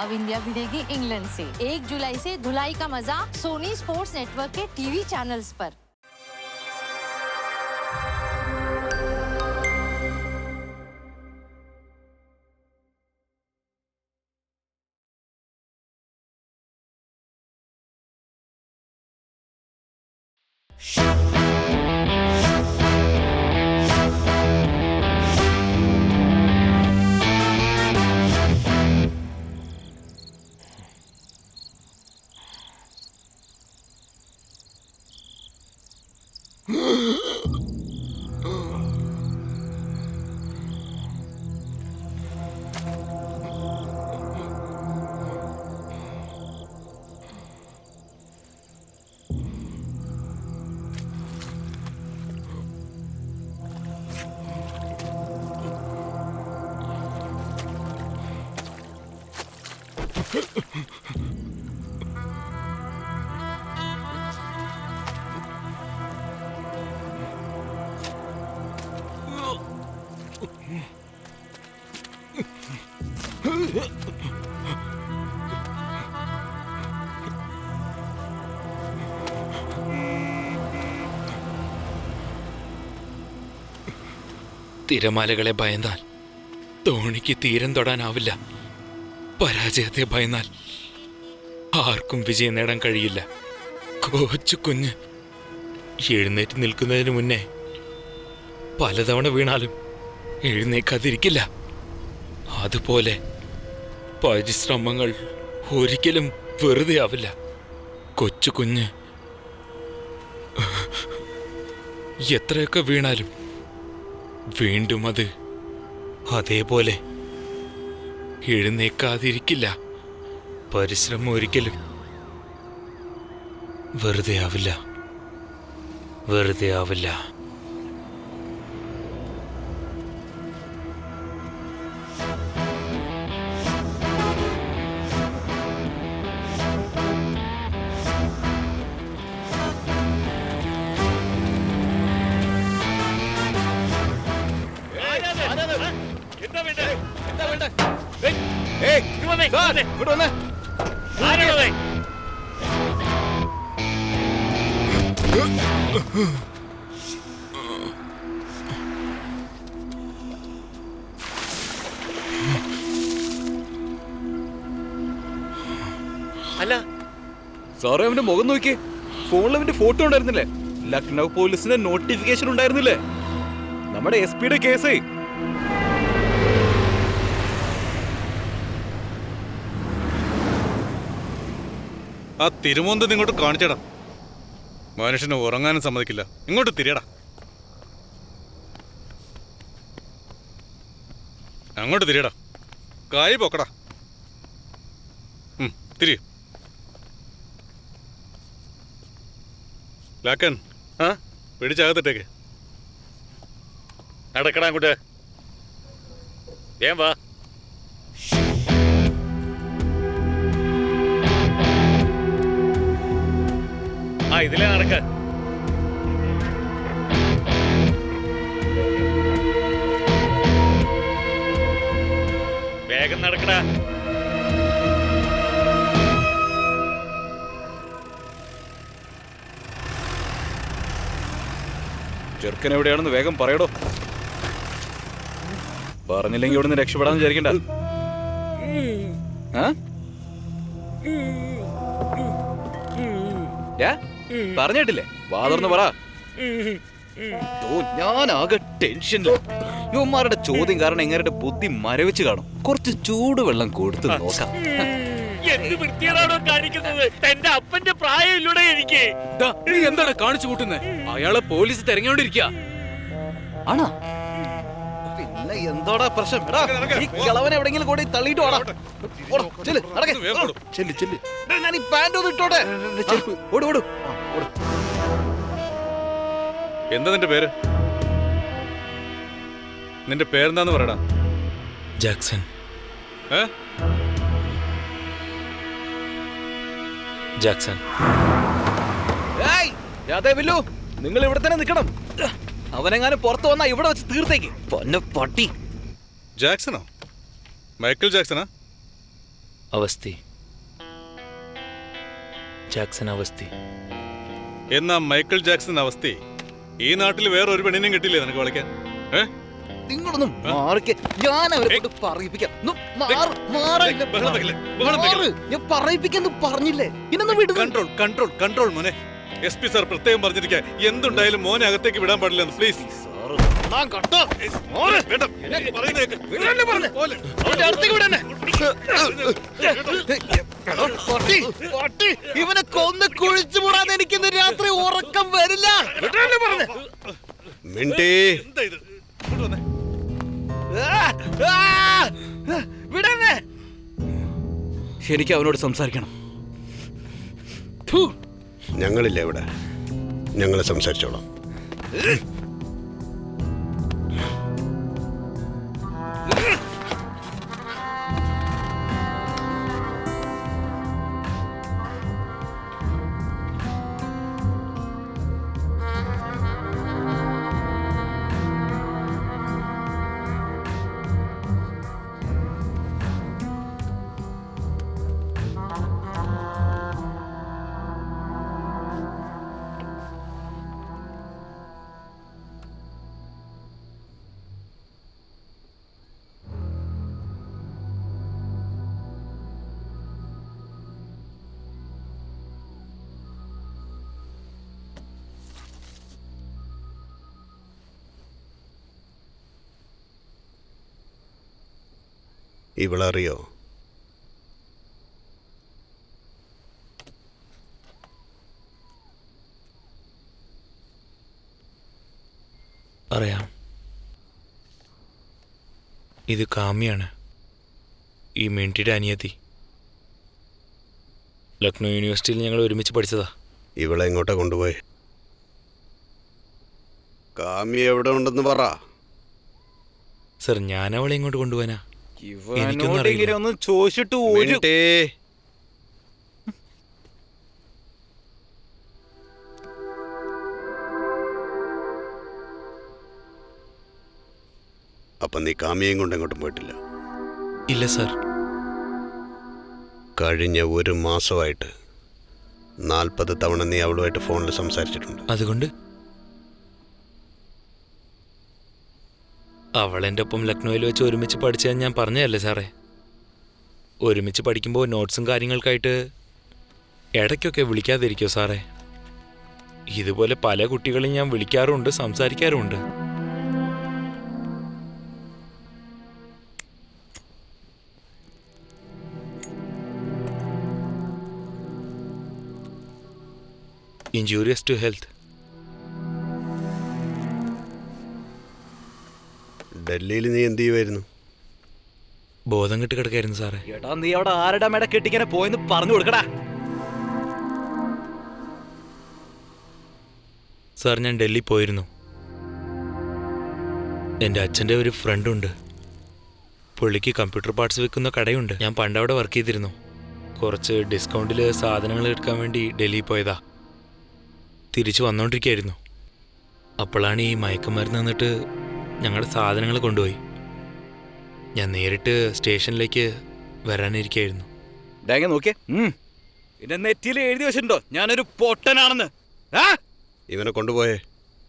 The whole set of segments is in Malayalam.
अब इंडिया भिड़ेगी इंग्लैंड से। 1 जुलाई से धुलाई का मजा सोनी स्पोर्ट्स नेटवर्क के टीवी चैनल्स पर। തിരമാലകളെ ഭയന്നാൽ തോണിക്ക് തീരം തൊടാനാവില്ല. പരാജയത്തെ ഭയന്നാൽ ആർക്കും വിജയം നേടാൻ കഴിയില്ല. കൊച്ചു കുഞ്ഞ് എഴുന്നേറ്റ് നിൽക്കുന്നതിന് മുന്നേ പലതവണ വീണാലും എഴുന്നേക്കാതിരിക്കില്ല. അതുപോലെ പരിശ്രമങ്ങൾ ഒരിക്കലും വെറുതെ ആവില്ല. കൊച്ചു കുഞ്ഞ് എത്രയൊക്കെ വീണാലും വീണ്ടും അത് അതേപോലെ എഴുന്നേക്കാതിരിക്കില്ല. പരിശ്രമം ഒരിക്കലും വെറുതെ ആവില്ല, വെറുതെ ആവില്ല. അല്ല സാറേ, അവന്റെ മുഖം നോക്കിയേ. ഫോണിൽ അവന്റെ ഫോട്ടോ ഉണ്ടായിരുന്നില്ലേ? ലക്നൗ പോലീസിന്റെ നോട്ടിഫിക്കേഷൻ ഉണ്ടായിരുന്നില്ലേ? നമ്മുടെ SP-യുടെ കേസേ. ആ തിരുമോന്ത് ഇങ്ങോട്ട് കാണിച്ചടാ. മനുഷ്യനെ ഉറങ്ങാനും സമ്മതിക്കില്ല. ഇങ്ങോട്ട് തിരിയടാ, അങ്ങോട്ട് തിരിയടാ. കായ് പോക്കടാ. തിരി. ലാക്കൻ പിടിച്ചകത്തിട്ടേക്ക്. നടക്കടാ അങ്ങോട്ട്. വേം വാ. ഇതിലേ നടക്ക. വേഗം നടക്കടാ. ചെറുക്കൻ എവിടെയാണെന്ന് വേഗം പറയടോ. പറഞ്ഞില്ലെങ്കിൽ ഇവിടുന്ന് രക്ഷപ്പെടാന്ന് വിചാരിക്കണ്ട. പറഞ്ഞിട്ടില്ലേ? വാതർന്ന് പറ. ഞാൻ ആകെ ടെൻഷനില്ല. യുവന്മാരുടെ ചോദ്യം കാരണം എങ്ങനെ ബുദ്ധി മരവിച്ച് കാണും. കുറച്ച് ചൂടുവെള്ളം കൊടുത്ത് നോക്കാം. എന്ത് വൃത്തിയാണോ കാണിക്കുന്നത്? എന്റെ അപ്പന്റെ പ്രായമില്ലൂടെ എനിക്ക്. നീ എന്താണ് കാണിച്ചു കൂട്ടുന്നത്? അയാളെ പോലീസ് തെരഞ്ഞോണ്ടിരിക്കുക. ആണോ? പിന്നെ എന്താടാ പ്രശ്നം? ഈ കിളവൻ എവിടെങ്കിലും കൂടി തള്ളിയിട്ട് വാടാ. ഞാൻ ഈ പാന്റ് ഒന്ന് ഇട്ടോട്ടെ. ഓട് ഓട്. എന്താ നിന്റെ പേര്? നിന്റെ പേരെന്താന്ന് പറയടാ. ജാക്സൺ. ജാക്സൺ. നിങ്ങൾ ഇവിടെ തന്നെ നിൽക്കണം. അവനെങ്ങാനും പുറത്തു വന്നാ ഇവിടെ വെച്ച് തീർത്തേക്ക്. പൊന്ന പട്ടി. ജാക്സണോ? മൈക്കിൾ ജാക്സണാ? അവസ്ഥി, ജാക്സൺ അവസ്ഥി. എന്നാ മൈക്കിൾ ജാക്സൺ അവസ്ഥ ഈ നാട്ടിൽ വേറെ ഒരു പെണ്ണിനെയും കിട്ടില്ലേ നിനക്ക് കളിക്കാൻ? നിങ്ങളൊന്നും മാറിക്ക്. ഞാൻ അവരെ കൊണ്ട് പറയിപ്പിക്കാം. ഞാൻ പറയിപ്പിക്കാന്ന് പറഞ്ഞില്ലേ? ഇന്നൊന്നും വിടുന്നു. കൺട്രോൾ കൺട്രോൾ കൺട്രോൾ മോനെ. SP സാർ പ്രത്യേകം പറഞ്ഞിരിക്കുക, എന്തുണ്ടായാലും മോനെ അകത്തേക്ക് വിടാൻ പാടില്ല. പ്ലീസ്. ഇവനെ കൊന്ന് കുഴിച്ചു മൂടാൻ എനിക്കിന്ന് രാത്രി ഉറക്കം വരില്ല. എനിക്ക് അവനോട് സംസാരിക്കണം. ഞങ്ങളില്ല ഇവിടെ, ഞങ്ങളെ സംസാരിച്ചോളാം. ഇവളറിയോ? അറിയാം. ഇത് കാമ്യാണ്, ഈ മിൻറ്റിയുടെ അനിയത്തി. ലക്നൗ യൂണിവേഴ്സിറ്റിയിൽ ഞങ്ങൾ ഒരുമിച്ച് പഠിച്ചതാ. ഇവളെ എങ്ങോട്ടാ കൊണ്ടുപോയി? കാമി എവിടെ ഉണ്ടെന്ന് പറ. സർ, ഞാൻ അവളെ ഇങ്ങോട്ട് കൊണ്ടുപോകാനാ. ഒന്ന് ചോദിച്ചിട്ട് ഒരു അപ്പൊ നീ കാമിയെയും കൊണ്ട് എങ്ങോട്ടും പോയിട്ടില്ല? ഇല്ല സർ. കഴിഞ്ഞ ഒരു മാസമായിട്ട് 40 തവണ നീ അവളുമായിട്ട് ഫോണിൽ സംസാരിച്ചിട്ടുണ്ട്. അതുകൊണ്ട് അവളെൻ്റെ ഒപ്പം ലക്നൗവിൽ വെച്ച് ഒരുമിച്ച് പഠിച്ചതെന്ന് ഞാൻ പറഞ്ഞതല്ലേ സാറേ. ഒരുമിച്ച് പഠിക്കുമ്പോൾ നോട്ട്സും കാര്യങ്ങൾക്കായിട്ട് ഇടയ്ക്കൊക്കെ വിളിക്കാതിരിക്കോ സാറേ? ഇതുപോലെ പല കുട്ടികളെയും ഞാൻ വിളിക്കാറുമുണ്ട്, സംസാരിക്കാറുമുണ്ട്. Injurious to health. ഡൽഹിയിൽ നീ എന്ത് ചെയ്യുമായിരുന്നു? ബോധം കെട്ട് കിടക്കായിരുന്നു സാറേ. എടാ, നീ അവിടെ ആരുടെ മേട കെട്ടിങ്ങനെ പോയെന്ന് പറഞ്ഞു കൊടുക്കടാ. സാർ, ഞാൻ ഡൽഹി പോയിരുന്നു. എൻ്റെ അച്ഛൻ്റെ ഒരു ഫ്രണ്ടുണ്ട്. പുള്ളിക്ക് കമ്പ്യൂട്ടർ പാർട്സ് വിൽക്കുന്ന കടയുണ്ട്. ഞാൻ പണ്ടവിടെ വർക്ക് ചെയ്തിരുന്നു. കുറച്ച് ഡിസ്കൗണ്ടിൽ സാധനങ്ങൾ എടുക്കാൻ വേണ്ടി ഡൽഹി പോയതാ. തിരിച്ചു വന്നുകൊണ്ടിരിക്കുകയായിരുന്നു. അപ്പോഴാണ് ഈ മയക്കുമരുന്ന് നിന്നിട്ട് ഞങ്ങളുടെ സാധനങ്ങൾ കൊണ്ടുപോയി. ഞാൻ നേരിട്ട് സ്റ്റേഷനിലേക്ക് വരാനിരിക്കുകയായിരുന്നു. നോക്കിയേ, എന്റെ നെറ്റിയിൽ എഴുതി വെച്ചിട്ടുണ്ടോ ഞാനൊരു പൊട്ടനാണെന്ന്? ഇവനെ കൊണ്ടുപോയേ,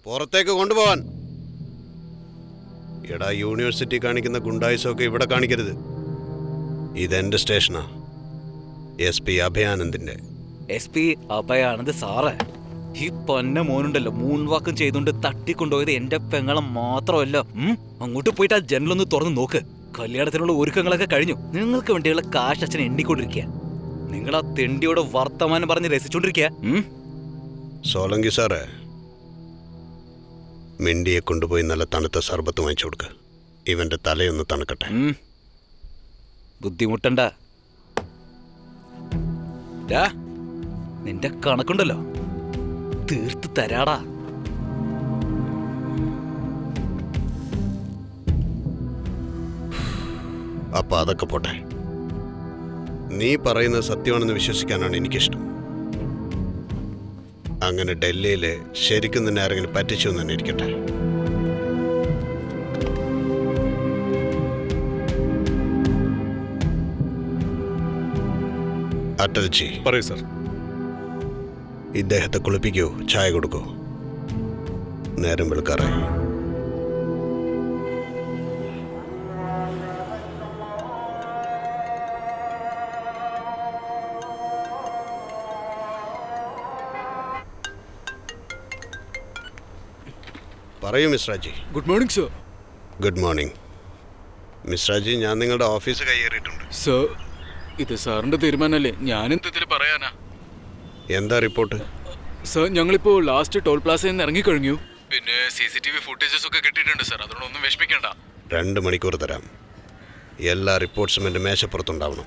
പുറത്തേക്ക് കൊണ്ടുപോവാൻ. എടാ, യൂണിവേഴ്സിറ്റി കാണിക്കുന്ന ഗുണ്ടായുസൊക്കെ ഇവിടെ കാണിക്കരുത്. ഇതെന്റെ സ്റ്റേഷനാ. SP അഭയാനന്ദിന്റെ. SP അഭയാനന്ദ് സാറേ, ഈ പൊന്ന മോനുണ്ടല്ലോ, മൂൺവാക്കും ചെയ്തുകൊണ്ട് തട്ടിക്കൊണ്ടുപോയത് എന്റെ പെങ്ങളെ മാത്രമല്ല. അങ്ങോട്ട് പോയിട്ട് ആ ജനലൊന്ന് തുറന്ന് നോക്ക്. കല്യാണത്തിനുള്ള ഒരുക്കങ്ങളൊക്കെ കഴിഞ്ഞു. നിങ്ങൾക്ക് വേണ്ടിയുള്ള കാശ് അച്ഛൻ എണ്ണിക്കൊണ്ടിരിക്കുക. നിങ്ങൾ ആ തെണ്ടിയോട് വർത്തമാനം പറഞ്ഞ് രസിച്ചോണ്ടിരിക്കുക. സോലങ്കി സാറേ, മിണ്ടിയെ കൊണ്ടുപോയി നല്ല തണുത്ത സർബത്ത് വാങ്ങിച്ചു കൊടുക്ക. ഇവന്റെ തലയൊന്ന് തണുക്കട്ടെ. ബുദ്ധിമുട്ടണ്ട. നിന്റെ കണക്കുണ്ടല്ലോ, തീർത്ത് തരാടാ. അപ്പൊ അതൊക്കെ പോട്ടെ. നീ പറയുന്നത് സത്യമാണെന്ന് വിശ്വസിക്കാനാണ് എനിക്കിഷ്ടം. അങ്ങനെ ഡൽഹിയിൽ ശരിക്കും തന്നെ ആരെങ്കിലും പറ്റിച്ചു എന്ന് തന്നെ ഇരിക്കട്ടെ. അടൽജി, പറയൂ സർ. ഇദ്ദേഹത്തെ കുളിപ്പിക്കൂ, ചായ കൊടുക്കൂ. നേരം വെളുക്കാറായി. പറയൂ Mishra ji. Good morning sir. Good morning Mishra ji. ഞാൻ നിങ്ങളുടെ ഓഫീസ് കയ്യേറിയിട്ടുണ്ട്. സർ, ഇത് സാറിന്റെ തീരുമാനമല്ലേ, ഞാനെന്ത് ഇതിൽ പറയാനാ? എന്താ റിപ്പോർട്ട്? സർ, ഞങ്ങളിപ്പോ ലാസ്റ്റ് ടോൾ പ്ലാസയിൽ നിന്ന് ഇറങ്ങിക്കഴിഞ്ഞു. പിന്നെ CCTV ഫുട്ടേജസ് ഒക്കെ കിട്ടിയിട്ടുണ്ട് സർ, അതുകൊണ്ടൊന്നും വിഷമിക്കണ്ട. 2 മണിക്കൂർ തരാം. എല്ലാ റിപ്പോർട്ട്സും എൻ്റെ മേശപ്പുറത്തുണ്ടാവണം.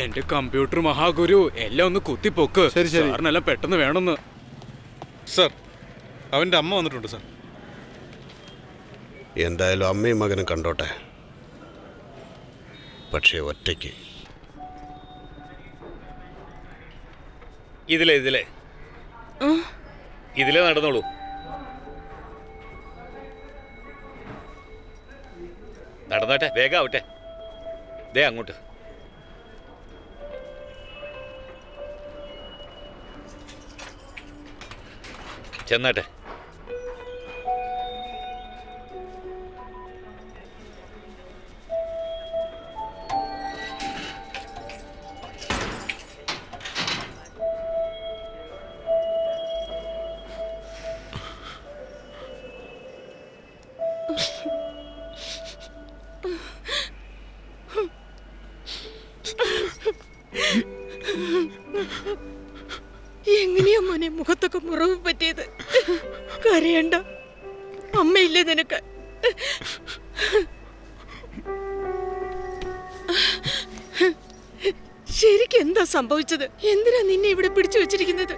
എന്റെ കമ്പ്യൂട്ടർ മഹാഗുരു, എല്ലാം ഒന്ന് കുത്തിപ്പൊക്ക്. സാറിനെല്ലാം പെട്ടെന്ന് വേണമെന്ന്. സർ, അവൻ്റെ അമ്മ വന്നിട്ടുണ്ട് സർ. എന്തായാലും അമ്മയും മകനും കണ്ടോട്ടെ, പക്ഷേ ഒറ്റയ്ക്ക്. ഇതിലേ നടന്നോളൂ. നടന്നോട്ടെ, വേഗം ആവട്ടെ. ദേ അങ്ങോട്ട്. ചെന്നാട്ടെ. എങ്ങനെയാ മോനെ മുഖത്തൊക്കെ മുറിവ് പറ്റിയത്? കരയണ്ട, അമ്മയില്ലേ നിനക്ക്? ശരിക്കും എന്താ സംഭവിച്ചത്? എന്തിനാ നിന്നെ ഇവിടെ പിടിച്ചു വെച്ചിരിക്കുന്നത്?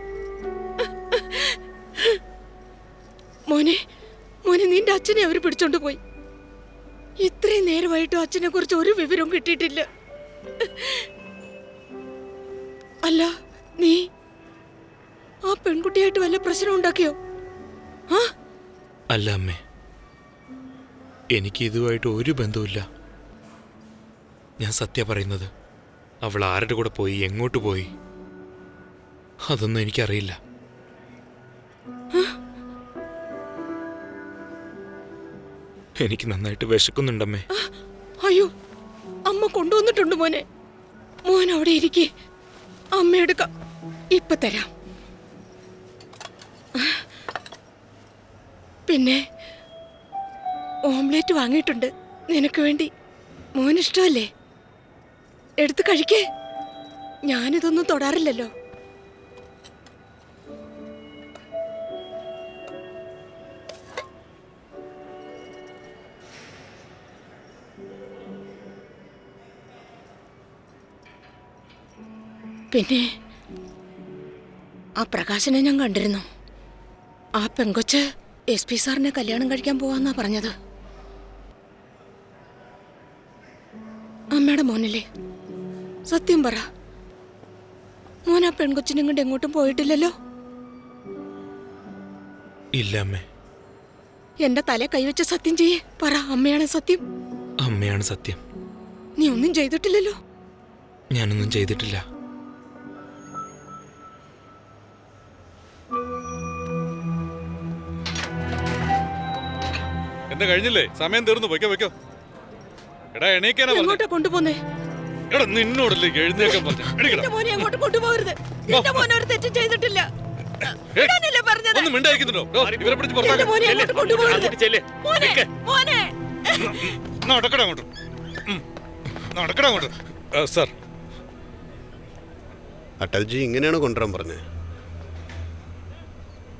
മോനെ മോനെ നിന്റെ അച്ഛനെ അവര് പിടിച്ചോണ്ട് പോയി. ഇത്രയും നേരമായിട്ടും അച്ഛനെ കുറിച്ച് ഒരു വിവരവും കിട്ടിയിട്ടില്ല. അല്ല, നീ ആ പെൺകുട്ടിയായിട്ട് വല്ല പ്രശ്നം ഉണ്ടാക്കിയോ? അല്ല അമ്മേ, എനിക്ക് ഇതുമായിട്ട് ഒരു ബന്ധവുമില്ല. ഞാൻ സത്യം പറയുന്നത്. അവൾ ആരുടെ കൂടെ പോയി, എങ്ങോട്ട് പോയി, അതൊന്നും എനിക്കറിയില്ല. എനിക്ക് നന്നായിട്ട് വിശക്കുന്നുണ്ടമ്മേ. അയ്യോ, അമ്മ കൊണ്ടുവന്നിട്ടുണ്ട് മോനെ. മോൻ അവിടെ ഇരിക്കേ, അമ്മ എടുക്കാം, ഇപ്പൊ തരാം. പിന്നെ ഓംലേറ്റ് വാങ്ങിയിട്ടുണ്ട് നിനക്ക് വേണ്ടി. മോനിഷ്ടമല്ലേ? എടുത്ത് കഴിക്കേ. ഞാനിതൊന്നും തൊടാറില്ലല്ലോ. പിന്നെ ആ പ്രകാശനെ ഞാൻ കണ്ടിരുന്നു. ആ പെങ്കൊച്ച് SP സാറിനെ കല്യാണം കഴിക്കാൻ പോവാന്നാ പറഞ്ഞത്. അമ്മയുടെ മോനല്ലേ? സത്യം പറ, മോൻ ആ പെൺകൊച്ചിനെ കൊണ്ട് എങ്ങോട്ടും പോയിട്ടില്ലല്ലോ? ഇല്ല അമ്മേ. എന്റെ തല കൈവച്ച സത്യം ചെയ്യേ. പറ, അമ്മയാണ് സത്യം. അമ്മയാണ് സത്യം. നീ ഒന്നും ചെയ്തിട്ടില്ലല്ലോ? ഞാനൊന്നും ചെയ്തിട്ടില്ല. എന്താ കഴിഞ്ഞില്ലേ? സമയം തീർന്നു. വെക്കോ. എടാ എണീക്കാനാ പറഞ്ഞത്. എങ്ങോട്ടാ കൊണ്ടുപോന്നേ? എടാ നിന്നോടല്ലേ എഴുന്നേക്കാൻ പറഞ്ഞു. എന്റെ മോനെ അങ്ങോട്ട് കൊണ്ടുപോകരുത്. എന്റെ മോനെ ഒരു തെറ്റും ചെയ്തിട്ടില്ല. ഇടാനല്ലേ പറഞ്ഞത്? ഒന്ന് മിണ്ടായിരിക്കുന്നുണ്ടോ? ഇവരെ പിടിച്ച് എന്റെ പുറത്താക്കാം. മോനെ അങ്ങോട്ട് കൊണ്ടുപോകരുത്. അങ്ങോട്ട് ചെല്ല്. മോനെ, മോനെ. നടക്കടാ അങ്ങോട്ട്. നടക്കടാ അങ്ങോട്ട്. സർ, അടൽജി ഇങ്ങനെയാണ് കൊണ്ടുവരാൻ പറഞ്ഞത്?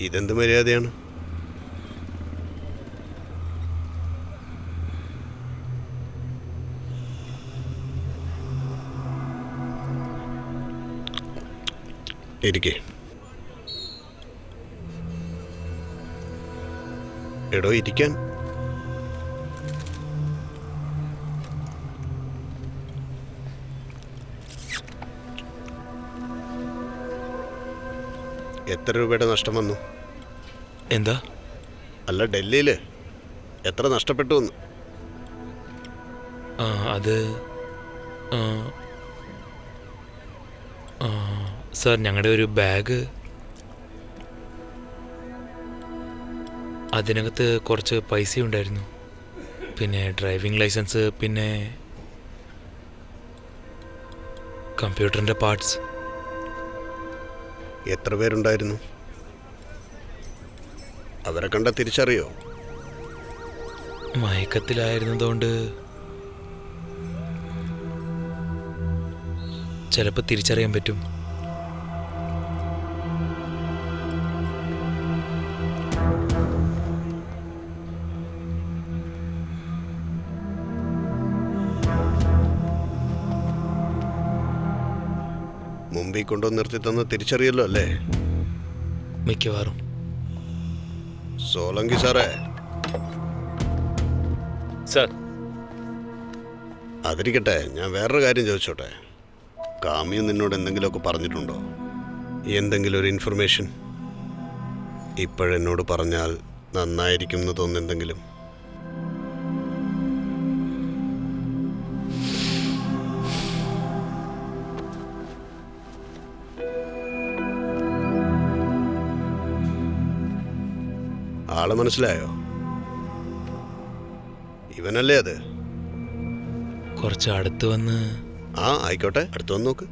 ഇതെന്ത് മര്യാദയാണ്? ഇരിക്കേ. എടോ ഇരിക്കാൻ. എത്ര രൂപയുടെ നഷ്ടം വന്നു? എന്താ? അല്ല, ഡൽഹിയിൽ എത്ര നഷ്ടപ്പെട്ടു എന്ന്? അത് സാർ ഞങ്ങളുടെ ഒരു ബാഗ്, അതിനകത്ത് കുറച്ച് പൈസ ഉണ്ടായിരുന്നു, പിന്നെ ഡ്രൈവിംഗ് ലൈസൻസ്, പിന്നെ കമ്പ്യൂട്ടറിൻ്റെ പാർട്സ്. എത്ര പേരുണ്ടായിരുന്നു? അവരെ കണ്ട തിരിച്ചറിയോ? മയക്കത്തിലായിരുന്നതുകൊണ്ട് ചിലപ്പോൾ തിരിച്ചറിയാൻ പറ്റും. മുമ്പിൽ കൊണ്ടുവന്ന് നിർത്തി തന്ന തിരിച്ചറിയല്ലോ അല്ലേ? മിക്കവാറും. സോലങ്കി സാറേ. സർ. അതിരിക്കട്ടെ, ഞാൻ വേറൊരു കാര്യം ചോദിച്ചോട്ടെ. കാമ്യ നിന്നോട് എന്തെങ്കിലുമൊക്കെ പറഞ്ഞിട്ടുണ്ടോ? എന്തെങ്കിലും ഒരു ഇൻഫർമേഷൻ ഇപ്പോഴെന്നോട് പറഞ്ഞാൽ നന്നായിരിക്കും എന്ന് തോന്നുന്നെന്തെങ്കിലും? ആളെ മനസ്സിലായോ? ഇവനല്ലേ അത്? കുറച്ച് അടുത്ത് വന്ന്. ആ ആയിക്കോട്ടെ, അടുത്ത് വന്ന് നോക്ക്.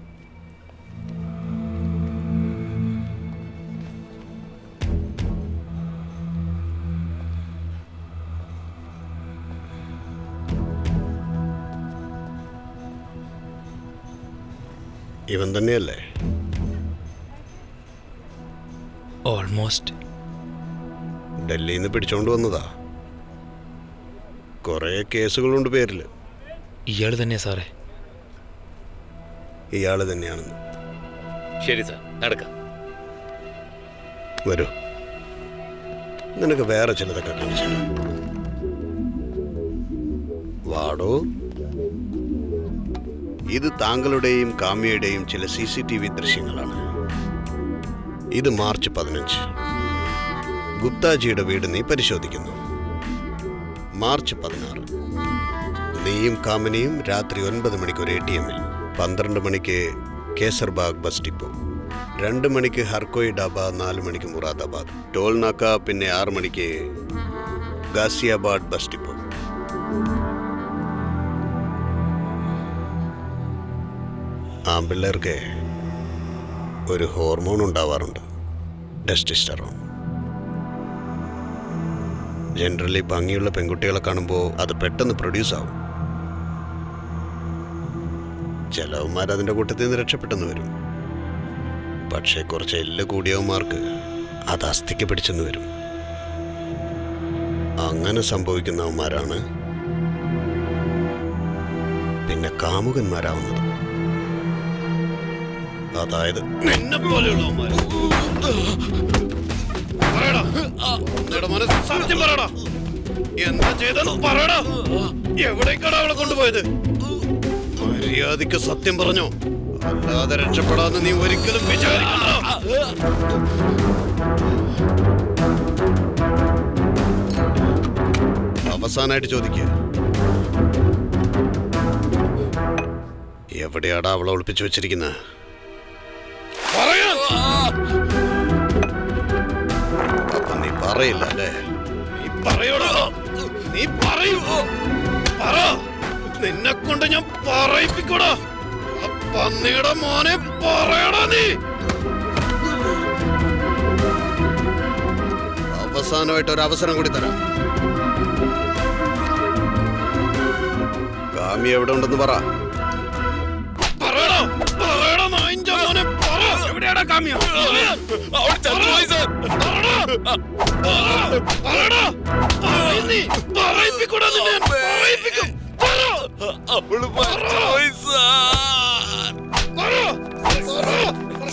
ഇവൻ തന്നെയല്ലേ? ഓൾമോസ്റ്റ്. ഡൽഹിയിൽ നിന്ന് പിടിച്ചോണ്ട് വന്നതാ. കുറേ കേസുകളുണ്ട് പേരിൽ. ഇയാൾ തന്നെയാ സാറേ? ഇയാള് തന്നെയാണെന്ന്. ശരി സാർ, നടക്കാം. വരൂ, നിനക്ക് വേറെ ചിലതൊക്കെ കാണിച്ചു. വാടോ. ഇത് താങ്കളുടെയും കാമ്യയുടെയും ചില CCTV ദൃശ്യങ്ങളാണ്. ഇത് മാർച്ച് 15. ഗുപ്താജിയുടെ വീട് നീ പരിശോധിക്കുന്നു. മാർച്ച് 16 നീയും കാമിനിയും രാത്രി 9 മണിക്ക് ഒരു ATM-ൽ, 12 മണിക്ക് കേസർബാഗ് ബസ് ഡിപ്പോ, 2 മണിക്ക് ഹർക്കോയ് ഡാബ, 4 മണിക്ക് മുറാദാബാദ് ടോൾ നാക്ക, പിന്നെ 6 മണിക്ക് ഗാസിയാബാദ് ബസ് ഡിപ്പോ. ആൺപിള്ളേർക്ക് ഒരു ഹോർമോൺ ഉണ്ടാവാറുണ്ട്, ടെസ്റ്റോസ്റ്ററോൺ. ജനറലി ഭംഗിയുള്ള പെൺകുട്ടികളെ കാണുമ്പോൾ അത് പെട്ടെന്ന് പ്രൊഡ്യൂസ് ആവും. ചിലവന്മാർ അതിൻ്റെ കൂട്ടത്തിൽ നിന്ന് രക്ഷപ്പെട്ടെന്ന് വരും. പക്ഷേ കുറച്ച് എല്ല് കൂടിയവന്മാർക്ക് അത് അസ്ഥിക്ക് പിടിച്ചെന്ന് വരും. അങ്ങനെ സംഭവിക്കുന്നവന്മാരാണ് പിന്നെ കാമുകന്മാരാവുന്നത്. അതായത് നിന്നെ പോലെയുള്ളവന്മാർ. എന്താ ചെയ്തെന്ന് പറയടാ. എവിടേക്കാണ് അവളെ കൊണ്ടുപോയത്? മര്യാദയ്ക്ക് സത്യം പറഞ്ഞോ, അല്ലാതെ രക്ഷപ്പെടാന്ന് നീ ഒരിക്കലും വിചാരിക്കണ്ട. അവസാനായിട്ട് ചോദിക്കുക, എവിടെയാടാ അവളെ ഒളിപ്പിച്ചു വെച്ചിരിക്കുന്നത്? അപ്പൊ നീ പറയില്ല അല്ലേ? നീ പറയോടാ, നീ പറയൂ. പറ, നിന്നെ കൊണ്ട് ഞാൻ പറയിപ്പിക്കൂടാ. പന്നിയുടെ മോനെ പറയടാ നീ. അവസാനമായിട്ട് ഒരു അവസരം കൂടി തരാം. കാമ്യ എവിടെ ഉണ്ടെന്ന് പറ. എവിടെയാടാ കാമ്യ?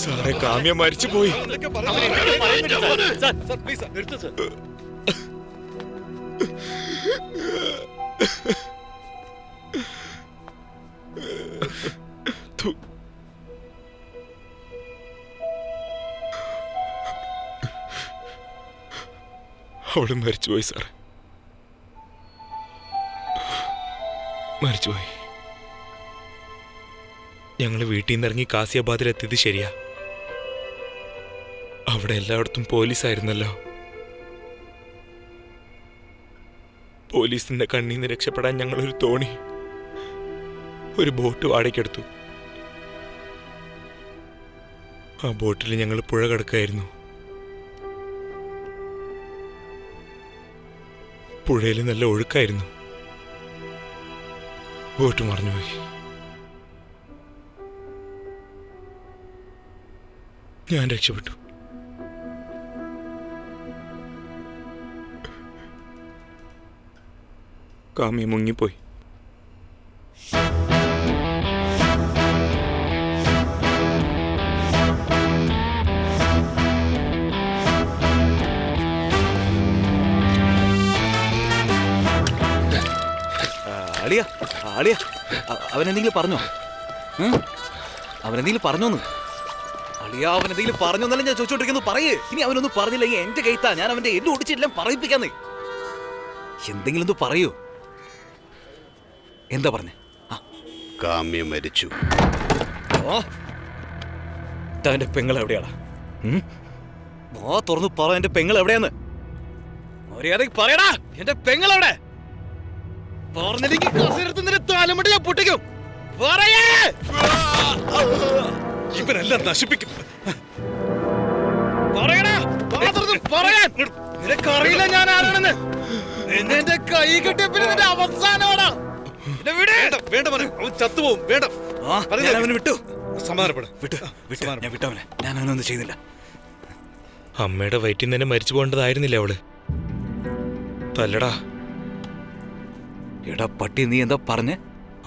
സാറേ, കാമ്യ മരിച്ചുപോയി. അവള് മരിച്ചുപോയി സാർ, മരിച്ചുപോയി. ഞങ്ങൾ വീട്ടിൽ നിന്ന് ഇറങ്ങി കാസിയാബാദിലെത്തിയത് ശരിയാ. അവിടെ എല്ലായിടത്തും പോലീസായിരുന്നല്ലോ. പോലീസിന്റെ കണ്ണിൽ നിന്ന് രക്ഷപ്പെടാൻ ഞങ്ങളൊരു തോണി, ഒരു ബോട്ട് വാടകയ്ക്കെടുത്തു. ആ ബോട്ടിൽ ഞങ്ങൾ പുഴ കടക്കായിരുന്നു. പുഴയിൽ നല്ല ഒഴുക്കായിരുന്നു. ബോട്ട് മറിഞ്ഞുപോയി. ഞാൻ രക്ഷപ്പെട്ടു. കാമി മുങ്ങിപ്പോയി. അളിയ അളിയ അവനെന്തെങ്കിലും പറഞ്ഞോ? അവനെന്തെങ്കിലും പറഞ്ഞോന്ന്? അളിയ അവനെന്തെങ്കിലും പറഞ്ഞോന്നല്ല ഞാൻ ചോദിച്ചോണ്ടിരിക്കുന്നു. പറയേ. ഇനി അവനൊന്നും പറഞ്ഞില്ലെങ്കിൽ എന്റെ കൈത്താ, ഞാൻ അവന്റെ എല്ലാം ഒടിച്ചിട്ടെല്ലാം പറയിപ്പിക്കാന്ന്. എന്തെങ്കിലും ഒന്ന് പറയൂ. എന്താ പറഞ്ഞേ? കാമ്യ മരിച്ചു. എന്റെ പെങ്ങൾ എവിടെയാടാ? വാ തുറന്ന് പറ, എന്റെ പെങ്ങൾ എവിടെയാന്ന് മര്യാദയ്ക്ക് പറയടാ. എന്റെ പെങ്ങൾ എവിടെ? ഞാൻ പൊട്ടിക്കും. ഇവനെല്ലാം നശിപ്പിക്കും. നിനക്കറിയില്ല ഞാൻ ആരാണെന്ന്. എന്റെ കൈ കെട്ടിയപ്പിന് നിന്റെ അവസാനമാടാ. വേണ്ട മോനെ, അവൻ ചത്തുപോകും. വേണ്ട, അവന് വിട്ടു. സമാധാനപ്പെടാം. ഞാൻ വിട്ടവനെ. ഞാൻ അവനൊന്നും ചെയ്യുന്നില്ല. അമ്മയുടെ വയറ്റിൽ നിന്ന് തന്നെ മരിച്ചു പോകേണ്ടതായിരുന്നില്ല അവള്. തല്ലടാ. എടാ പട്ടി, നീ എന്താ പറഞ്ഞേ?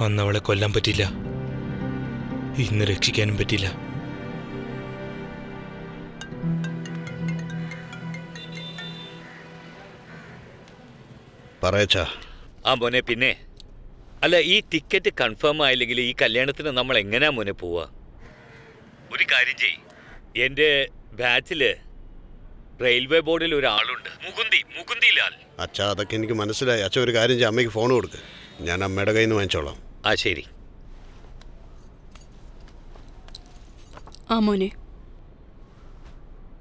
അന്ന് അവളെ കൊല്ലാൻ പറ്റില്ല, ഇന്ന് രക്ഷിക്കാനും പറ്റില്ല. പറയച്ചാ. ആ മോനെ, പിന്നെ അല്ല, ഈ ടിക്കറ്റ് കൺഫേം ആയില്ലെങ്കിൽ ഈ കല്യാണത്തിന് നമ്മൾ എങ്ങനെയാ മോനെ പോവാ? ഒരു കാര്യം ചെയ്, എൻ്റെ ബാച്ചില് റെയിൽവേ ബോർഡിൽ ഒരാളുണ്ട്, മുകുന്ദി ലാൽ. അച്ഛാ, അതൊക്കെ എനിക്ക് മനസ്സിലായി. അച്ഛൻ ഒരു കാര്യം ചെയ്യും, അമ്മയ്ക്ക് ഫോൺ കൊടുക്ക്. ഞാൻ അമ്മയുടെ കയ്യിൽ നിന്ന് വാങ്ങിച്ചോളാം. ആ ശരി. ആ മോനെ,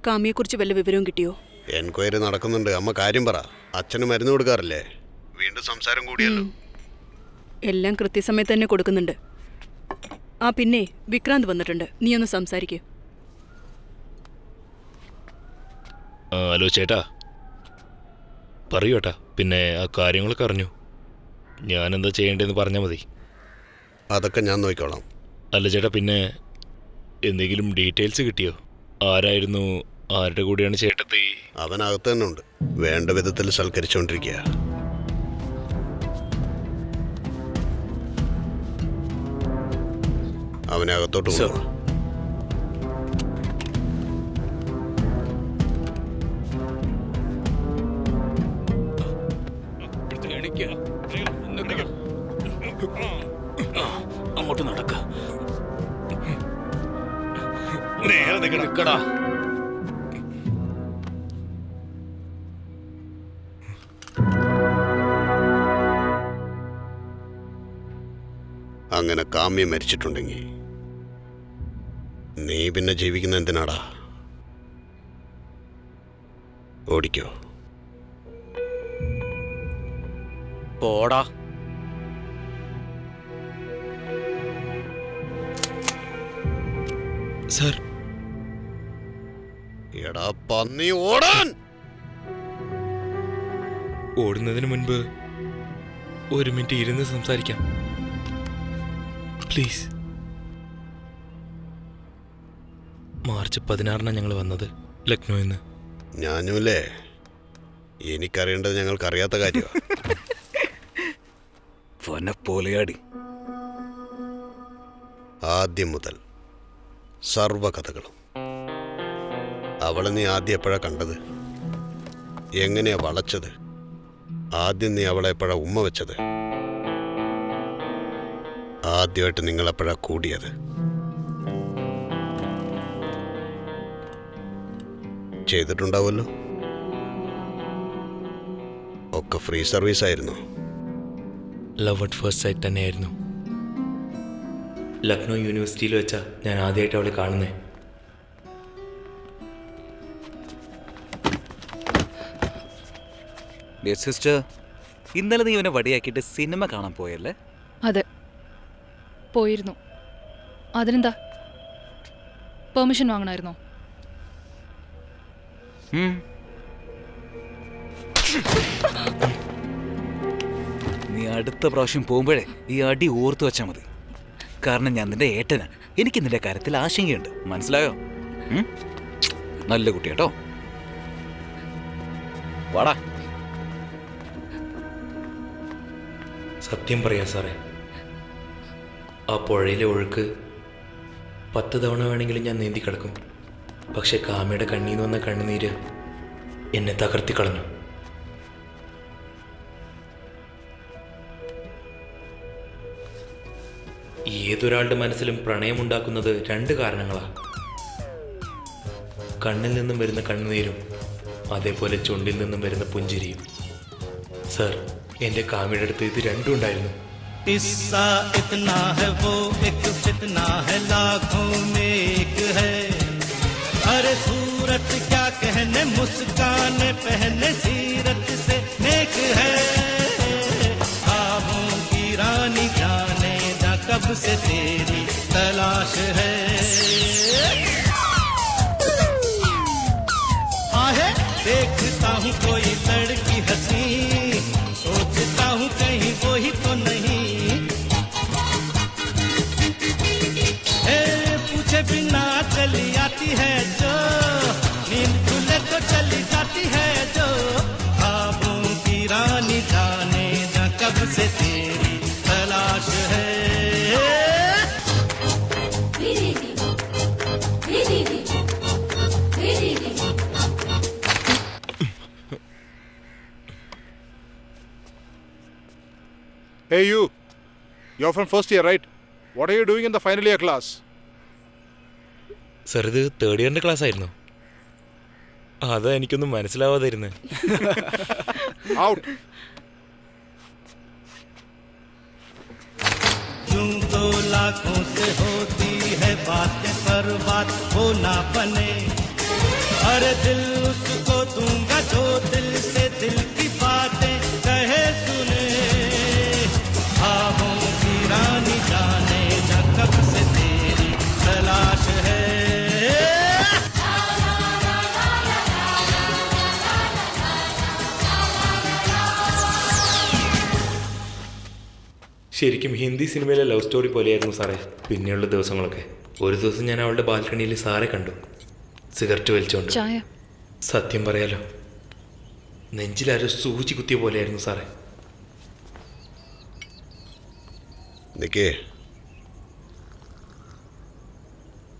കാമിയെക്കുറിച്ച് വല്ല വിവരവും കിട്ടിയോ? എൻക്വയറി നടക്കുന്നുണ്ട്. അമ്മ കാര്യം പറ. അച്ഛന് മരുന്ന് കൊടുക്കാറില്ലേ? വീണ്ടും സംസാരം കൂടിയല്ലോ. എല്ലാം കൃത്യസമയത്ത് തന്നെ കൊടുക്കുന്നുണ്ട്. ആ പിന്നെ വിക്രാന്ത് വന്നിട്ടുണ്ട്, നീ ഒന്ന് സംസാരിക്കൂ. ഹലോ ചേട്ടാ, പറയൂ ചേട്ടാ. പിന്നെ ആ കാര്യങ്ങളൊക്കെ അറിഞ്ഞു. ഞാനെന്താ ചെയ്യേണ്ടതെന്ന് പറഞ്ഞാൽ മതി. അതൊക്കെ ഞാൻ നോക്കിക്കോളാം. അല്ല ചേട്ടാ, പിന്നെ എന്തെങ്കിലും ഡീറ്റെയിൽസ് കിട്ടിയോ? ആരായിരുന്നു, ആരുടെ കൂടെയാണ് ചേട്ടത്തി? അവനകത്ത് തന്നെ ഉണ്ട്, വേണ്ട വിധത്തിൽ സൽക്കരിച്ചുകൊണ്ടിരിക്കുക. അവനെ അകത്തോട്ട് കൊണ്ടുപോവാ. അങ്ങോട്ട് നടക്ക. നിൽക്കടാ. അങ്ങനെ കാമ്യം മരിച്ചിട്ടുണ്ടെങ്കിൽ നീ പിന്നെ ജീവിക്കുന്ന എന്തിനാടാ? ഓടിക്കോ. പോടാ. സാർ. എടാ പന്നി, ഓടാൻ! ഓടുന്നതിന് മുൻപ് ഒരു മിനിറ്റ് ഇരുന്ന് സംസാരിക്കാം പ്ലീസ്. മാർച്ച് 16 ഞങ്ങൾ വന്നത് ലക്നോയിൽ നിന്ന്. ഞാനുമല്ലേ, എനിക്കറിയേണ്ടത് ഞങ്ങൾക്കറിയാത്ത കാര്യമാണ്. പോലെയാടി. ആദ്യം മുതൽ സർവകഥകളും. അവളെ നീ ആദ്യം എപ്പോഴാ കണ്ടത്? എങ്ങനെയാ വളച്ചത്? ആദ്യം നീ അവളെ എപ്പോഴാ ഉമ്മ വെച്ചത്? ആദ്യമായിട്ട് നിങ്ങളെപ്പോഴാ കൂടിയത്? ചെയ്തിട്ടുണ്ടാവുമല്ലോ. ഒക്കെ ഫ്രീ സർവീസ് ആയിരുന്നു. ലവ് അറ്റ് ഫസ്റ്റ് സൈറ്റ് തന്നെയായിരുന്നു. ലക്നൗ യൂണിവേഴ്സിറ്റിയിൽ വെച്ചാ ഞാൻ ആദ്യമായിട്ട് അവളെ കാണുന്നേ. സിസ്റ്റർ, ഇന്നലെ നീ ഇവനെ വടിയാക്കിയിട്ട് സിനിമ കാണാൻ പോയല്ലേ? അതെ, പോയിരുന്നു. അതിനെന്താ, പെർമിഷൻ വാങ്ങണമായിരുന്നോ? നീ അടുത്ത പ്രാവശ്യം പോകുമ്പോഴേ ഈ അടി ഓർത്തു വെച്ചാൽ മതി. കാരണം ഞാൻ നിന്റെ ഏട്ടനാ. എനിക്ക് നിന്റെ കാര്യത്തിൽ ആശങ്കയുണ്ട്, മനസ്സിലായോ? നല്ല കുട്ടി കേട്ടോ. വാടാ. സത്യം പറയാ സാറേ, ആ പുഴയിലെ ഒഴുക്ക് 10 തവണ വേണമെങ്കിലും ഞാൻ നീന്തി കിടക്കും. പക്ഷെ കാമയുടെ കണ്ണീന്ന് വന്ന കണ്ണുനീര് എന്നെ തകർത്തി കളഞ്ഞു. ഏതൊരാളുടെ മനസ്സിലും പ്രണയമുണ്ടാക്കുന്നത് 2 കാരണങ്ങളാ. കണ്ണിൽ നിന്നും വരുന്ന കണ്ണുനീരും അതേപോലെ ചുണ്ടിൽ നിന്നും വരുന്ന പുഞ്ചിരിയും. സർ, എൻ്റെ കാമയുടെ അടുത്ത് ഇത് രണ്ടും ഉണ്ടായിരുന്നു. किस्सा इतना है वो एक फितना है लाखों में एक है. अरे सूरत क्या कहने मुस्कान पहने सीरत से नेक है. ख्वाबों की रानी जाने जा कब से तेरी तलाश है. आहे देखता हूँ कोई लड़की हंसी, सोचता हूँ कहीं वो ही तो नहीं. पूछे बिना चली आती है जो, नींद खुले तो चली जाती है जो. ख्वाबों की रानी जाने जा कब से तेरी तलाश है. Hey you, you're from first year, right? What are you doing in the final year class? Sir, ഇത് 3rd ഇയറിൻ്റെ ക്ലാസ് ആയിരുന്നു. അതാ എനിക്കൊന്നും മനസ്സിലാവാതിരുന്നു. Out. यूं तो लाखों से होती है बातें पर बात हो ना बने. अरे दिल उसको दूंगा जो दिल से दिल की बातें कहे सुने. ख्वाबों की रानी जाने जा कब से तेरी तलाश है. ശരിക്കും ഹിന്ദി സിനിമയിലെ ലവ് സ്റ്റോറി പോലെയായിരുന്നു സാറേ പിന്നെയുള്ള ദിവസങ്ങളൊക്കെ. ഒരു ദിവസം ഞാൻ അവളുടെ ബാൽക്കണിയിൽ സാറെ കണ്ടു, സിഗരറ്റ് വലിച്ചോണ്ട്. ചായ. സത്യം പറയാലോ, നെഞ്ചിലാരോ സൂചി കുത്തിയ പോലെയായിരുന്നു സാറേ. നിക്കേ,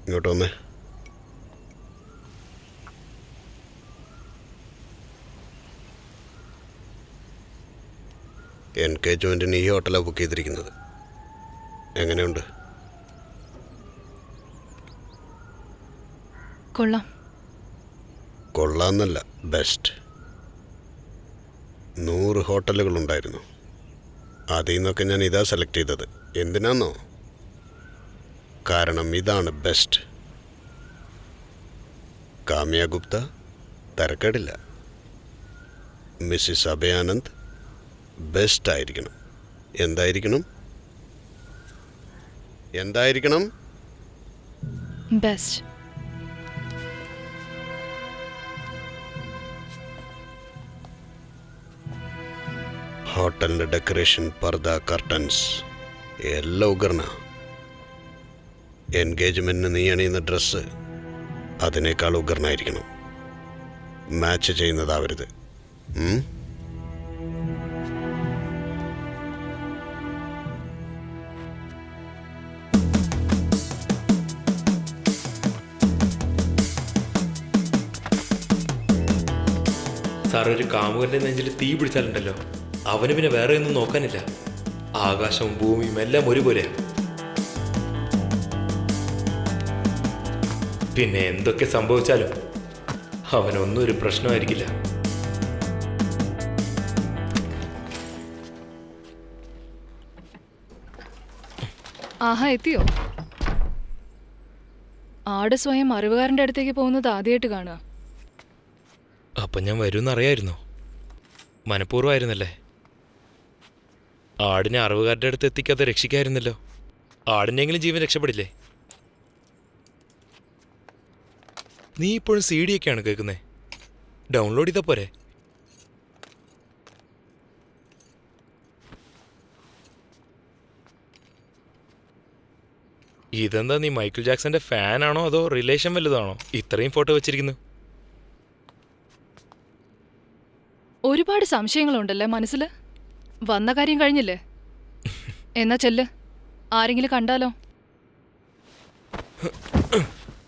ഇങ്ങോട്ട് വന്നേ. എൻഗേജ്മെൻറ്റിന് ഈ ഹോട്ടലാണ് ബുക്ക് ചെയ്തിരിക്കുന്നത്. എങ്ങനെയുണ്ട്? കൊള്ളാം. കൊള്ളാമെന്നല്ല, ബെസ്റ്റ്. 100 ഹോട്ടലുകളുണ്ടായിരുന്നു. അതിൽ നിന്നൊക്കെ ഞാൻ ഇതാ സെലക്ട് ചെയ്തത്. എന്തിനാന്നോ? കാരണം ഇതാണ് best. Kamya Gupta തരക്കേടില്ല. Mrs അഭയാനന്ദ് best ആയിരിക്കണം. എന്തായിരിക്കണം? എന്തായിരിക്കണം? ബെസ്റ്റ്. ഹോട്ടലിൻ്റെ ഡെക്കറേഷൻ, പർദ, കർട്ടൻസ് എല്ലാം ഉഗ്രന. എൻഗേജ്മെൻറ്റിന് നീ അണിയുന്ന ഡ്രസ്സ് അതിനേക്കാൾ ഉഗ്രനായിരിക്കണം. മാച്ച് ചെയ്യുന്നതാവരുത്. സാർ, ഒരു കാമുകൻ്റെ നെഞ്ചിൽ തീ പിടിച്ചാലുണ്ടല്ലോ, അവന് പിന്നെ വേറെ ഒന്നും നോക്കാനില്ല. ആകാശവും ഭൂമിയും എല്ലാം ഒരുപോലെയാണ്. പിന്നെ എന്തൊക്കെ സംഭവിച്ചാലും അവനൊന്നും ഒരു പ്രശ്നമായിരിക്കില്ല. ആഹാ, എത്തിയോ? ആട് സ്വയം അറിവുകാരന്റെ അടുത്തേക്ക് പോകുന്നത് ആദ്യമായിട്ട് കാണുക. അപ്പം ഞാൻ വരുമെന്നറിയായിരുന്നോ? മനഃപൂർവ്വമായിരുന്നല്ലേ? ആടിനെ അറിവുകാരുടെ അടുത്ത് എത്തിക്കാതെ രക്ഷിക്കായിരുന്നല്ലോ. ആടിനെങ്കിലും ജീവൻ രക്ഷപ്പെടില്ലേ? നീ ഇപ്പോഴും CD ഒക്കെയാണ് കേൾക്കുന്നേ? ഡൗൺലോഡ് ചെയ്താൽ പോരെ? ഇതെന്താ, നീ മൈക്കിൾ ജാക്സന്റെ ഫാനാണോ അതോ റിലേഷൻ വലുതാണോ ഇത്രയും ഫോട്ടോ വെച്ചിരിക്കുന്നു? ഒരുപാട് സംശയങ്ങളുണ്ടല്ലേ മനസ്സിൽ. വന്ന കാര്യം കഴിഞ്ഞില്ലേ? എന്നാ ചെല്ല്, ആരെങ്കിലും കണ്ടാലോ?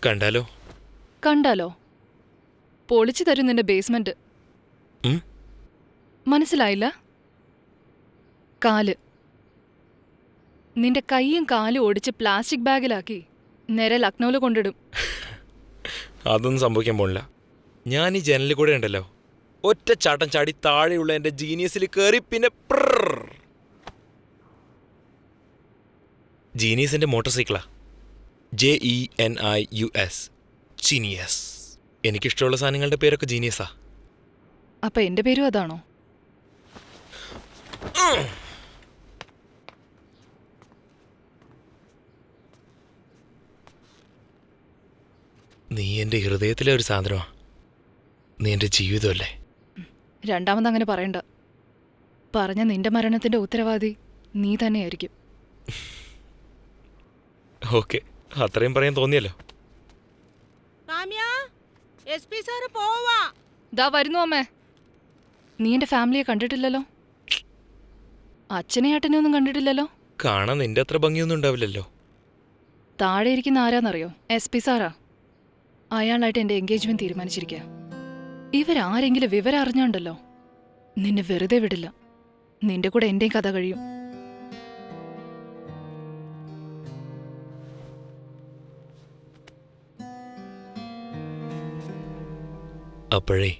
കണ്ടാലോ? കണ്ടാലോ പൊളിച്ചു തരും നിന്റെ ബേസ്മെന്റ്. മനസ്സിലായില്ല? കാല്, നിന്റെ കൈയും കാലും ഓടിച്ച് പ്ലാസ്റ്റിക് ബാഗിലാക്കി നേരെ ലക്നൌവിൽ കൊണ്ടിടും. അതൊന്നും സംഭവിക്കാൻ പോണില്ല. ഞാൻ ഈ ജനലിൽ കൂടെ ഉണ്ടല്ലോ, ഒറ്റ ചാട്ടം ചാടി താഴെയുള്ള എൻ്റെ ജീനിയസിൽ കയറി പിന്നെ ജീനിയസിൻ്റെ മോട്ടോർ സൈക്കിളാ. JENIUS, genius. എനിക്കിഷ്ടമുള്ള സാധനങ്ങളുടെ പേരൊക്കെ ജീനിയസാ. അപ്പൊ എന്റെ പേരും അതാണോ? നീ എൻ്റെ ഹൃദയത്തിലെ ഒരു സാധനമാ. നീ എൻ്റെ ജീവിതമല്ലേ? രണ്ടാമതങ്ങനെ പറയണ്ട. പറഞ്ഞ നിന്റെ മരണത്തിന്റെ ഉത്തരവാദി നീ തന്നെയായിരിക്കും. ഓക്കെ, അത്രയും പറയാൻ തോന്നിയല്ലോ. ദാ വരുന്നു അമ്മേ. നീ എന്റെ ഫാമിലിയെ കണ്ടിട്ടില്ലല്ലോ. അച്ഛനെ ഏട്ടനെ ഒന്നും കണ്ടിട്ടില്ലല്ലോ. കാണാൻ നിന്റെ അത്ര ഭംഗിയൊന്നും ഉണ്ടാവില്ലല്ലോ. താഴെ ഇരിക്കുന്ന ആരാന്നറിയോ? SP Sarah. അയാളായിട്ട് എന്റെ എൻഗേജ്മെന്റ് തീരുമാനിച്ചിരിക്കുക. ഇവരാരെങ്കിലും വിവരം അറിഞ്ഞോണ്ടല്ലോ നിന്നെ വെറുതെ വിടില്ല. നിന്റെ കൂടെ എന്റെയും കഥ കഴിയും. അപ്പോഴേ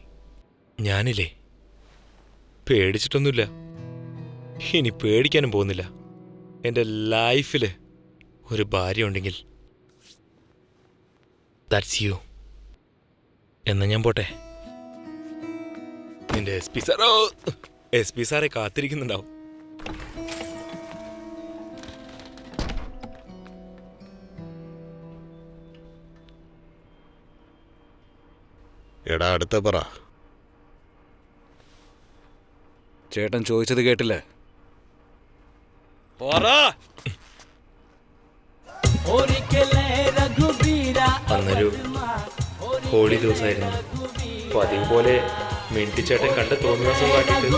ഞാനില്ലേ പേടിച്ചിട്ടൊന്നുമില്ല, ഇനി പേടിക്കാനും പോകുന്നില്ല. എൻ്റെ ലൈഫിൽ ഒരു ഭാര്യ ഉണ്ടെങ്കിൽ ദാറ്റ്സ് യു. എന്നാ ഞാൻ പോട്ടെ. നിന്റെ SP സാറെ കാത്തിരിക്കുന്നുണ്ടാവും. എടാ അടുത്ത പറ. ചേട്ടൻ ചോദിച്ചത് കേട്ടില്ലേ? അന്നൊരു ഹോളി ദിവസമായിരുന്നു. പതിവ് പോലെ മിണ്ടിച്ചേട്ടൻ കണ്ട തോന്നിവാസം കാട്ടിട്ട്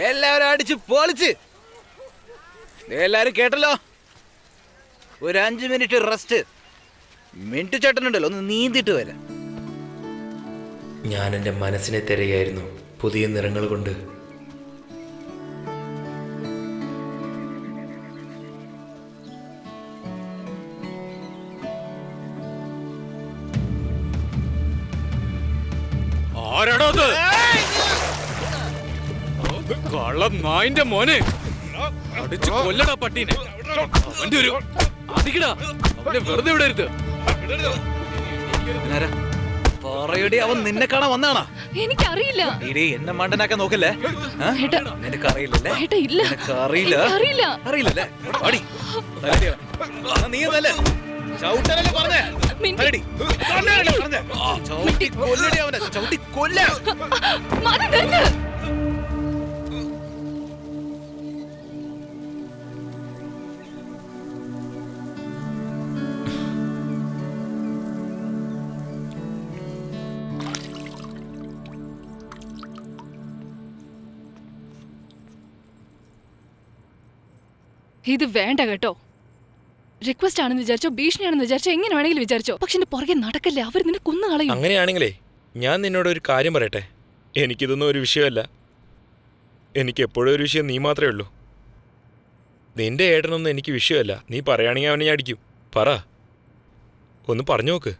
എല്ലാവരും അടിച്ച് പൊളിച്ച്. എല്ലാരും കേട്ടല്ലോ, ഒരു 5 മിനിറ്റ് റെസ്റ്റ്. മിനിറ്റ് ചേട്ടനുണ്ടല്ലോ, ഒന്ന് നീന്തിട്ട് വരാം. ഞാൻ എൻ്റെ മനസ്സിനെ തിരയായിരുന്നു പുതിയ നിറങ്ങൾ കൊണ്ട്. ആരാടോ അത്? കള്ളം നായിന്റെ മോനെ, അടിച്ച് കൊല്ലടാ പട്ടീനെ. അവന്റെ ഒരു അടിക്കടാ, അവനെ വെറുതെ വിടരുത്. പറയടി, അവൻ നിന്നെ കാണാൻ വന്നാണോ? എനിക്കറിയില്ല. ഇടീ, എന്നെ മണ്ടനാക്കാൻ നോക്കല്ലേ? നിനക്കറിയില്ലല്ലേ? എനിക്കറിയില്ല. അറിയില്ലല്ലേ? നീയല്ലേ ചവിട്ടനല്ലേ പറഞ്ഞേ? ചവിട്ടി കൊല്ലടി അവനെ, ചവിട്ടി കൊല്ല. ഇത് വേണ്ട കേട്ടോ. റിക്വസ്റ്റ് ആണെന്ന് വിചാരിച്ചോ, ഭീഷണിയാണെന്ന് വിചാരിച്ചോ, എങ്ങനെ വേണമെങ്കിലും വിചാരിച്ചോ, പക്ഷെ എന്റെ പുറകെ നടക്കല്ലേ, അവർ നിന്നെ കൊന്നു കളയും. അങ്ങനെയാണെങ്കിലേ ഞാൻ നിന്നോട് ഒരു കാര്യം പറയട്ടെ. എനിക്കിതൊന്നും ഒരു വിഷയമല്ല. എനിക്ക് എപ്പോഴും ഒരു വിഷയം നീ മാത്രമേ ഉള്ളൂ. നിന്റെ ഏട്ടനൊന്നും എനിക്ക് വിഷയമല്ല. നീ പറയുകയാണെങ്കിൽ അവനെ ഞാൻ അടിക്കും. പറ, ഒന്ന് പറഞ്ഞു നോക്ക്.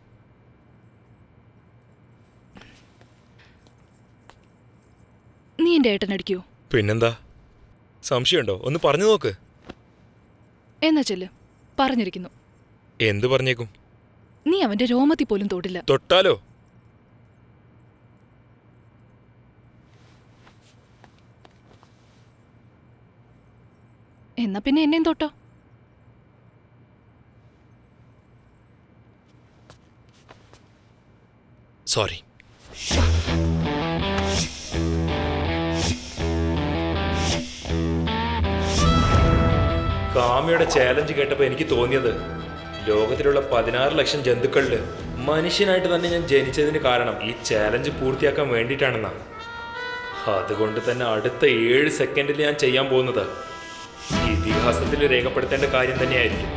നീ എന്റെ ഏട്ടനടിക്കോ? പിന്നെന്താ, സംശയമുണ്ടോ? ഒന്ന് പറഞ്ഞു നോക്ക്. എന്നാ ചെല്ല്, പറഞ്ഞിരിക്കുന്നു. എന്തു പറഞ്ഞേക്കും? നീ അവന്റെ രോമത്തിൽ പോലും തൊടില്ല. തൊട്ടാലോ? എന്നാ പിന്നെ എന്നെയും തൊട്ടോ. സോറി. കാമയുടെ ചാലഞ്ച് കേട്ടപ്പോൾ എനിക്ക് തോന്നിയത് ലോകത്തിലുള്ള 16 ലക്ഷം ജന്തുക്കളിൽ മനുഷ്യനായിട്ട് തന്നെ ഞാൻ ജനിച്ചതിന് കാരണം ഈ ചാലഞ്ച് പൂർത്തിയാക്കാൻ വേണ്ടിയിട്ടാണെന്നാണ്. അതുകൊണ്ട് തന്നെ അടുത്ത 7 സെക്കൻഡിൽ ഞാൻ ചെയ്യാൻ പോകുന്നത് ഇതിഹാസത്തിൽ രേഖപ്പെടുത്തേണ്ട കാര്യം തന്നെയായിരിക്കും.